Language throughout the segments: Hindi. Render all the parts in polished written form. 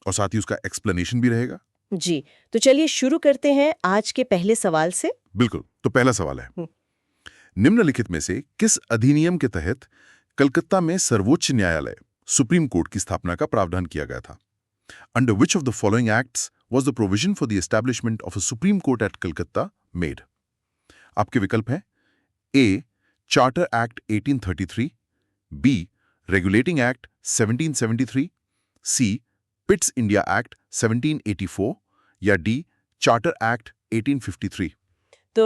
और साथ ही उसका एक्सप्लेनेशन भी रहेगा। जी, तो चलिए शुरू करते हैं आज के पहले सवाल से। बिल्कुल। तो पहला सवाल है, हम्म। निम्नलिखित में से किस अधिनियम के तहत कलकत्ता में सर्वोच्च न्यायालय सुप्रीम कोर्ट की स्थापना का प्रावधान किया गया था? Under which of the following acts was the provision for the establishment of a supreme court at Calcutta made? आपके विकल्प हैं A charter act 1833, B regulating act 1773, C Pitt's India act 1784 या डी चार्टर एक्ट 1853। तो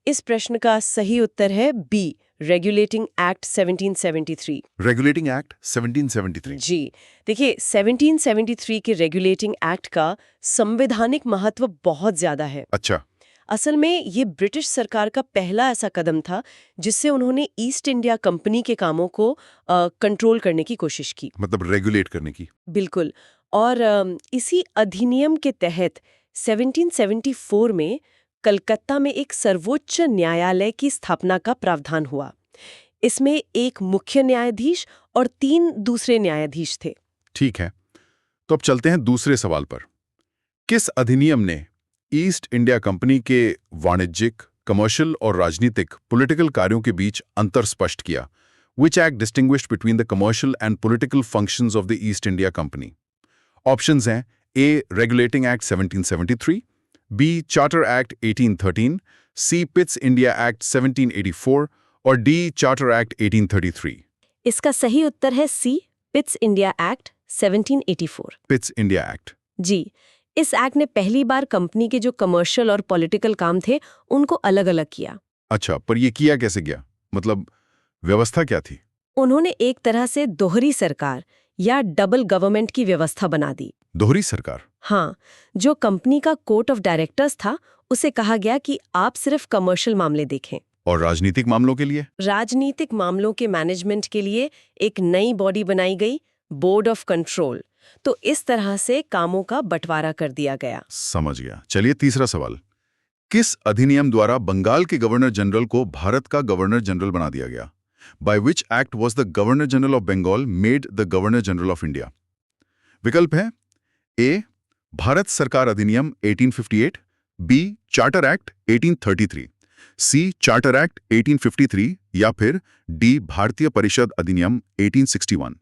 इस प्रश्न का सही उत्तर है B, regulating act 1773। Regulating act 1773। जी, देखिए 1773 के रेगुलेटिंग एक्ट का संवैधानिक महत्व बहुत ज्यादा है। अच्छा। असल में ये ब्रिटिश सरकार का पहला ऐसा कदम था जिससे उन्होंने ईस्ट इंडिया कंपनी के कामों को कंट्रोल करने की कोशिश की। मतलब रेगुलेट करने की। बिल्कुल। और इसी अधिनियम के तहत 1774 में कलकत्ता में एक सर्वोच्च न्यायालय की स्थापना का प्रावधान हुआ। इसमें एक मुख्य न्यायाधीश और 3 दूसरे न्यायाधीश थे। ठीक है, तो अब चलते हैं दूसरे सवाल पर। किस अधिनियम ने ईस्ट इंडिया कंपनी के वाणिज्यिक, कमर्शियल और राजनीतिक पॉलिटिकल कार्यों के बीच अंतर स्पष्ट किया? Which act distinguished between the commercial and political functions of the East India Company? Options हैं A. Regulating Act 1773, B. Charter Act 1813, C. Pitt's India Act 1784 और D. Charter Act 1833। इसका सही उत्तर है C, Pitt's India act 1784। Pitt's India Act। जी, इस एक्ट ने पहली बार कंपनी के जो कमर्शियल और पॉलिटिकल काम थे उनको अलग-अलग किया। अच्छा, पर ये किया कैसे गया? मतलब व्यवस्था क्या थी? उन्होंने एक तरह से दोहरी सरकार या डबल गवर्नमेंट की व्यवस्था बना दी। दोहरी सरकार? हाँ, जो कंपनी का कोर्ट ऑफ डायरेक्टर्स था उसे कहा गया कि आप सिर्फ कमर्शियल मामले देखें। और राजनीतिक मामलों के लिए? राजनीतिक मामलों के मैनेजमेंट के लिए एक नई बॉडी बनाई गई, बोर्ड ऑफ कंट्रोल। तो इस तरह से कामों का बंटवारा कर दिया गया। समझ गया। चलिए तीसरा सवाल। किस अधिनियम द्वारा बंगाल के गवर्नर जनरल को भारत का गवर्नर जनरल बना दिया गया? By which act was the Governor General of Bengal made the Governor General of India? विकल्प है ए भारत सरकार अधिनियम 1858, B Charter act 1833, C Charter Act 1853 या फिर डी भारतीय परिषद अधिनियम 1861।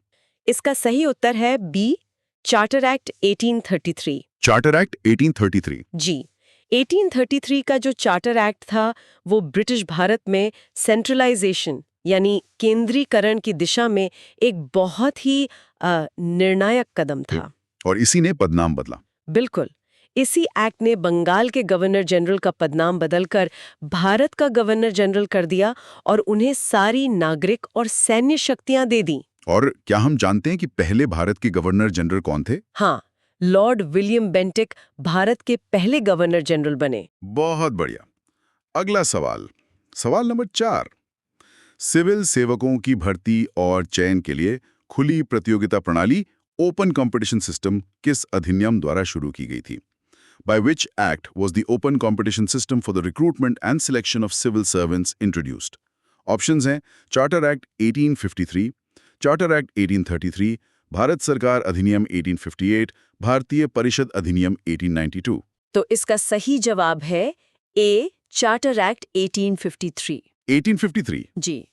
इसका सही उत्तर है B, Charter act 1833। Charter act 1833। जी, 1833 का जो चार्टर एक्ट था वो ब्रिटिश भारत में सेंट्रलाइजेशन यानी केंद्रीकरण की दिशा में एक बहुत ही निर्णायक कदम था। और इसी ने पदनाम बदला। बिल्कुल। इसी एक्ट ने बंगाल के गवर्नर जनरल का पदनाम बदलकर भारत का गवर्नर जनरल कर दिया और उन्हें सारी नागरिक और सैन्य शक्तियां दे दी। और क्या हम जानते हैं कि पहले भारत के गवर्नर जनरल कौन थे? हाँ, लॉर्ड विलियम बेंटिक भारत के पहले गवर्नर जनरल बने। बहुत बढ़िया। अगला सवाल, सवाल नंबर 4। सिविल सेवकों की भर्ती और चयन के लिए खुली प्रतियोगिता प्रणाली ओपन कंपटीशन सिस्टम किस अधिनियम द्वारा शुरू की गई थी? By which act was the open competition system for the recruitment and selection of civil servants introduced? Options हैं charter Act 1853, charter act 1833, Bharat सरकार अधिनियम 1858, भारतीय परिषद अधिनियम 1892। तो इसका सही जवाब है ए, चार्टर एक्ट 1853। 1853। जी,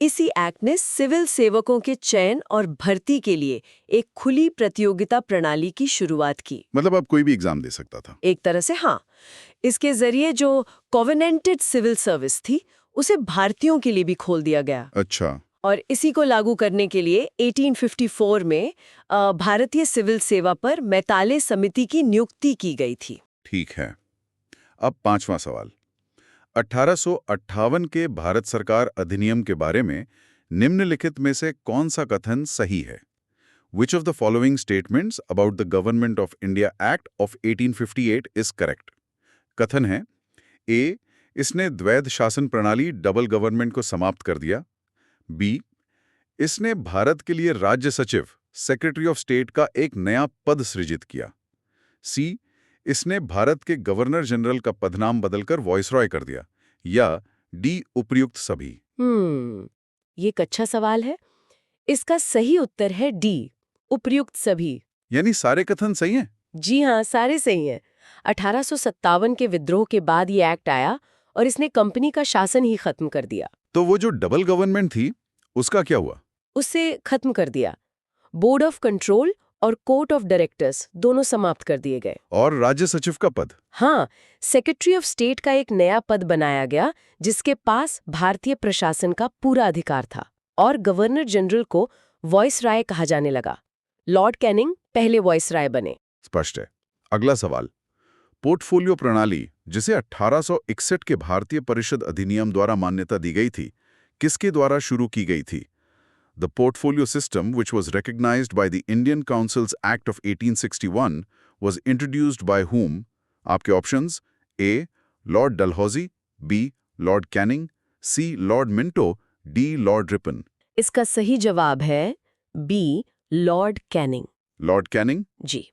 इसी एक्ट ने सिविल सेवकों के चयन और भर्ती के लिए एक खुली प्रतियोगिता प्रणाली की शुरुआत की। मतलब अब कोई भी एग्जाम दे सकता था? एक तरह से हाँ। इसके जरिए जो कोवेनेंटेड सिविल सर्विस थी उसे भारतीयों के लिए भी खोल दिया गया। अच्छा। और इसी को लागू करने के लिए 1854 में भारतीय सिविल सेवा पर मैताले समिति की नियुक्ति की गई थी। ठीक है। अब पांचवा सवाल, 1858 के भारत सरकार अधिनियम के बारे में निम्नलिखित में से कौन सा कथन सही है? Which of the following statements about the Government of India Act of 1858 is correct? कथन है ए, इसने द्वैध शासन प्रणाली डबल गवर्नमेंट को समाप्त कर दिया, बी, इसने भारत के लिए राज्य सचिव सेक्रेटरी ऑफ स्टेट का एक नया पद सृजित किया, सी, इसने भारत के गवर्नर जनरल का पदनाम बदलकर वॉइसरॉय कर दिया, या डी, उपर्युक्त सभी। ये एक अच्छा सवाल है। इसका सही उत्तर है डी, उपर्युक्त सभी। यानी सारे कथन सही हैं? जी हाँ, सारे सही हैं। 1857 के विद्रोह के बाद ये एक्ट आया और इसने कंपनी का शासन ही खत्म कर दिया। तो वो जो डबल गवर्नमेंट थी, उसका क्या हुआ? उसे खत्म कर दिया। बोर्ड ऑफ कंट्रोल और कोर्ट ऑफ डायरेक्टर्स दोनों समाप्त कर दिए गए। और राज्य सचिव का पद? हाँ, सेक्रेटरी ऑफ स्टेट का एक नया पद बनाया गया जिसके पास भारतीय प्रशासन का पूरा अधिकार था और गवर्नर जनरल को वॉइसराय कहा जाने लगा। लॉर्ड कैनिंग पहले वॉइसराय बने। स्पष्ट है। अगला सवाल, पोर्टफोलियो प्रणाली जिसे 1861 के भारतीय परिषद अधिनियम द्वारा मान्यता दी गई थी, किसके द्वारा शुरू की गई थी? The portfolio system, which was recognized by the Indian Council's Act of 1861, was introduced by whom? आपके options: A. Lord Dalhousie, B. Lord Canning, C. Lord Minto, D. Lord Ripon. इसका सही जवाब है B, lord Canning. Lord Canning? जी,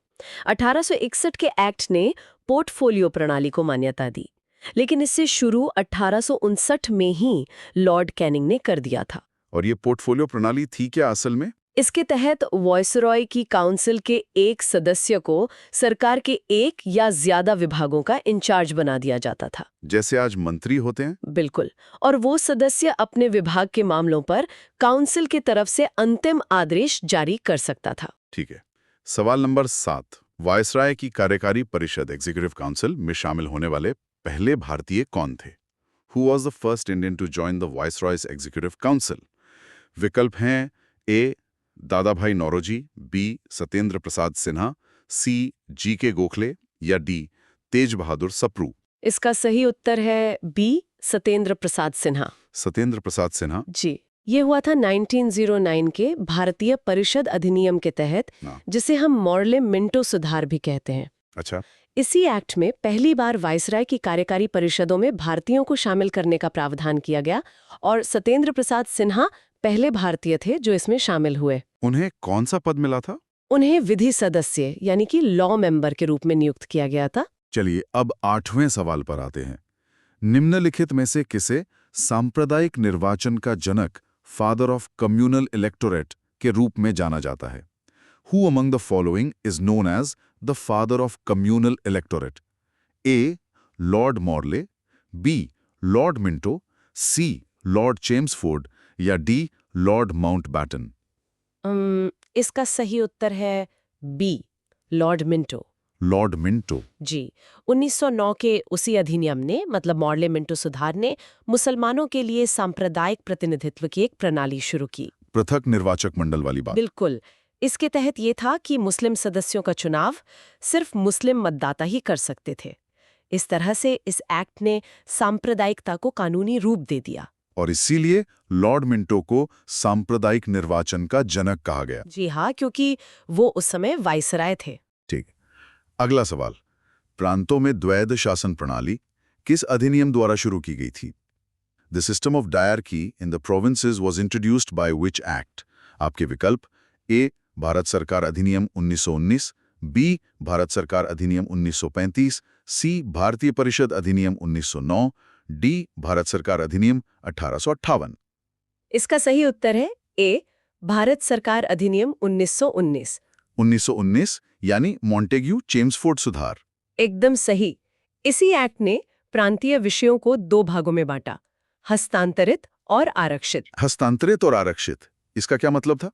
1861 के एक्ट ने पोर्टफोलियो प्रणाली को मान्यता दी, लेकिन इससे शुरू 1859 में ही लॉर्ड कैनिंग ने कर दिया था। और ये पोर्टफोलियो प्रणाली थी क्या असल में? इसके तहत वॉइसरॉय की काउंसिल के एक सदस्य को सरकार के एक या ज्यादा विभागों का इंचार्ज बना दिया जाता था। जैसे आज मंत्री होते हैं? बिल्कुल। और वो सदस्य अपने विभाग के मामलों पर काउंसिल की तरफ से अंतिम आदेश जारी कर सकता था। ठीक है। सवाल नंबर 7, वायसराय की कार्यकारी परिषद एग्जीक्यूटिव काउंसिल में शामिल होने वाले पहले भारतीय कौन थे? Who was the first Indian to join the Viceroy's Executive Council? विकल्प हैं: ए. दादा भाई नौरोजी, बी. सत्येंद्र प्रसाद सिन्हा, सी. जी.के. गोखले या डी. तेज बहादुर सप्रू। इसका सही उत्तर है बी, सत्येंद्र प्रसाद सिन्हा। सत्येंद्र प्रसाद सिन्हा? जी, ये हुआ था 1909 के भारतीय परिषद अधिनियम के तहत, जिसे हम मॉर्ले मिंटो सुधार भी कहते हैं। अच्छा। इसी एक्ट में पहली बार वायसराय की कार्यकारी परिषदों में भारतीयों को शामिल करने का प्रावधान किया गया और सत्येंद्र प्रसाद सिन्हा पहले भारतीय थे जो इसमें शामिल हुए। उन्हें कौन सा पद मिला था? उन्हें विधि सदस्य यानी कि लॉ मेंबर के रूप में नियुक्त किया गया था। चलिए अब 8वें सवाल पर आते हैं। निम्नलिखित में से किसे सांप्रदायिक निर्वाचन का जनक, फादर ऑफ कम्युनल इलेक्टोरेट के रूप में जाना जाता है? Who among the following is known as the father of communal electorate? A. Lord Morley, B. Lord Minto, C. Lord Chelmsford या D. Lord Mountbatten? इसका सही उत्तर है B, lord Minto. Lord Minto? जी, 1909 के उसी अधिनियम ने, मतलब मॉर्ले मिंटो सुधार ने, मुसलमानों के लिए सांप्रदायिक प्रतिनिधित्व की एक प्रणाली शुरू की। पृथक निर्वाचक मंडल वाली बात? बिल्कुल। इसके तहत ये था कि मुस्लिम सदस्यों का चुनाव सिर्फ मुस्लिम मतदाता ही कर सकते थे। इस तरह से इस एक्ट ने सांप्रदायिकता को कानूनी रूप दे दिया। और इसीलिए लॉर्ड मिंटो को सांप्रदायिक निर्वाचन का जनक कहा गया। जी हाँ, क्योंकि वो उस समय वाइसराय थे। ठीक। अगला सवाल, प्रांतों में द्वैध शासन प्रणाली किस अधिनियम द्वारा शुरू की गई थी? The system of dyarchy in the provinces was introduced by which act? आपके विकल्प: ए. भारत सरकार अधिनियम 1919, बी. भारत सरकार अधिनियम 1935, सी. भारतीय परिषद अधिनियम 1909, डी. भारत सरकार अधिनियम 1858। इसका सही उत्तर है ए, भारत सरकार अधिनियम 1919। 1919 यानी मॉन्टेग्यू चेम्सफोर्ड सुधार। एकदम सही। इसी एक्ट ने प्रांतीय विषयों को दो भागों में बांटा, हस्तांतरित और आरक्षित। हस्तांतरित और आरक्षित, इसका क्या मतलब था?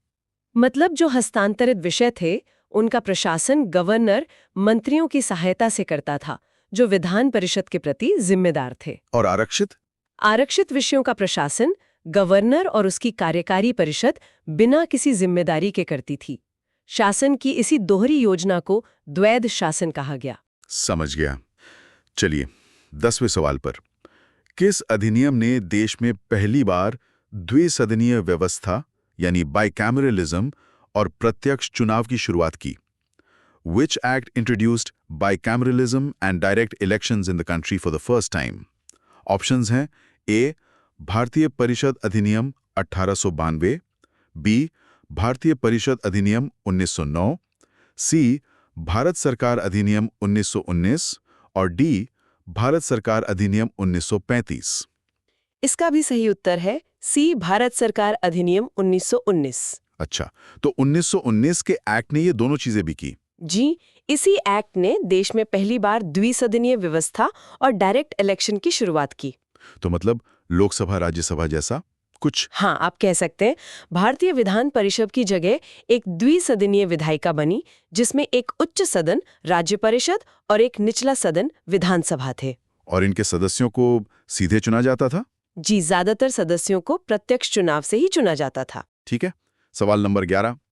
मतलब जो हस्तांतरित विषय थे उनका प्रशासन गवर्नर मंत्रियों की सहायता से करता था, जो विधान परिषद के प्रति जिम्मेदार थे। और आरक्षित? आरक्षित विषयों का प्रशासन गवर्नर और उसकी कार्यकारी परिषद बिना किसी जिम्मेदारी के करती थी। शासन की इसी दोहरी योजना को द्वैध शासन कहा गया। समझ गया। चलिए 10वें सवाल पर, किस अधिनियम ने देश में पहली बार द्विसदनीय व्यवस्था यानी बाइकैमरलिज्म और प्रत्यक्ष चुनाव की शुरुआत की? Which act introduced bicameralism and direct elections in the country for the first time? Options हैं: ए. भारतीय परिषद अधिनियम 1892, बी. भारतीय परिषद अधिनियम 1909, सी. भारत सरकार अधिनियम 1919 और डी. भारत सरकार अधिनियम 1935। इसका भी सही उत्तर है सी, भारत सरकार अधिनियम 1919। अच्छा, तो 1919 के एक्ट ने ये दोनों चीजें भी की। जी, इसी एक्ट ने देश में पहली बार द्विसदनीय व्यवस्था और डायरेक्ट इलेक्शन की शुरुआत की। तो मतलब लोकसभा राज्यसभा जैसा कुछ। हाँ, आप कह सकते हैं। भारतीय विधान परिषद की जगह एक द्विसदनीय विधायिका बनी, जिसमें एक उच्च सदन राज्य परिषद और एक निचला सदन विधानसभा थे। और इनके सदस्यों को सीधे चुना जाता था। जी, ज्यादातर सदस्यों को प्रत्यक्ष चुनाव से ही चुना जाता था। ठीक है। सवाल नंबर 11।